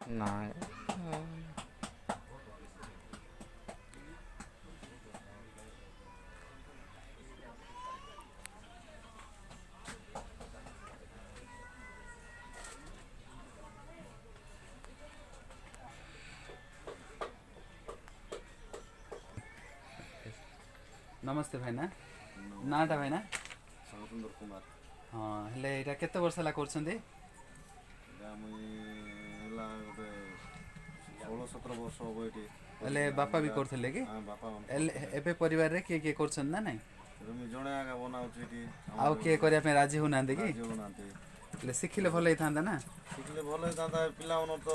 ନାଇଁ नमस्ते भाईना नाटा भाईना सुंदर कुमार। हाँ हेले एटा केते वर्ष होला करछन्ते ହେଲା ଗୋଟେ 16-17 ବର୍ଷ ହବ ଏଠି। हेले बापा भी करथले कि ବାପା एबे परिवार रे के करछन ना नहीं ମୁଁ ଜଣେ ଆକା ବନାଉଛି ଏଠି। आउ के करिया पे राजी होनांदे कि ରାଜି ହଉନାହାନ୍ତି। हेले शिखिले भले ହେଇଥାନ୍ତା ना ଶିଖିଲେ ଭଲ ହେଇଥାନ୍ତା। ପିଲାମାନେ ତ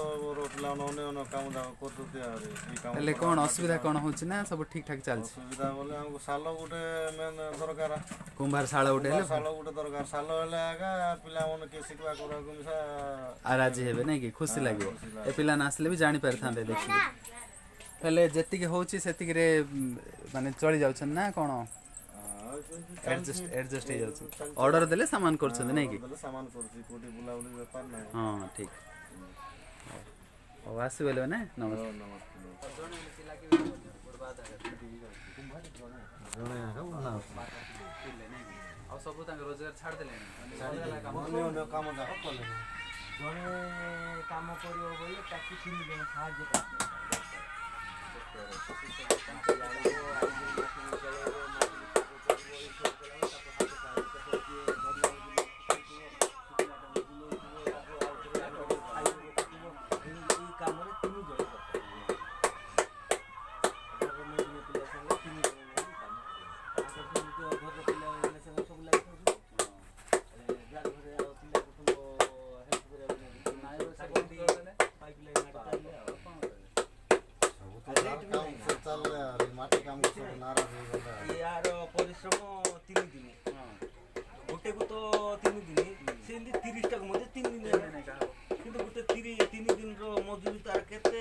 ପିଲାମାନେ ଅନ୍ୟ କାମ ଯାକ କରୁଛନ୍ତି ଆହୁରି ଏଇ କାମ हेले କରା कोन ମାଟି असुविधा କାମ। कोन होछि ना सब ठीक ठाक चलछि ଅସୁବିଧା ବୋଲେ ଆମକୁ ଶାଲ ଗୋଟେ ମେନ୍ ଦରକାର। कुंभार शाळ उठे କୁମ୍ଭାର ଶାଳ ଗୋଟେ ଦରକାର। ଶାଲ ହେଲେ ଆକା ପିଲାମାନେ କିଏ ଶିଖିବା କରିବାକୁ ମିଶା आ राजी हेबे नहीं कि खुशी लागो ଖୁସି ए पिला नासले भी जानि परथांदे देखि हेले जेतिके होछि सेतिके रे माने चली जाउछन ना कोन एडजस्ट हो जाउछन ऑर्डर देले सामान करछन नहीं कि ଦେଲେ ସାମାନ କରୁଛି କୋଉଠି ବୁଲାବୁଲି ବେପାର ନାହିଁ। हाँ ठीक आसु बेले ना नमस्ते ଜଣେ ଆକା ବନାଉଛି। ଆଉ ସବୁ ତାଙ୍କ ରୋଜଗାର ଛାଡ଼ି ଦେଲେଣି ଅନ୍ୟ କାମ ଯାକ କଲେ। ଜଣେ କାମ କରିବ ବୋଲେ ତାକୁ 3 ଜଣ ସାହାଯ୍ୟ ମାଟି କାମ ସବୁ ନାରାଜ ହେଇଗଲା। यार परिश्रम 3 दिन गोटे को तो 3 दिन सेमती 30 टाक मजे 3 दिन किंतु गोटे 3 दिन रो मजूरी तार केते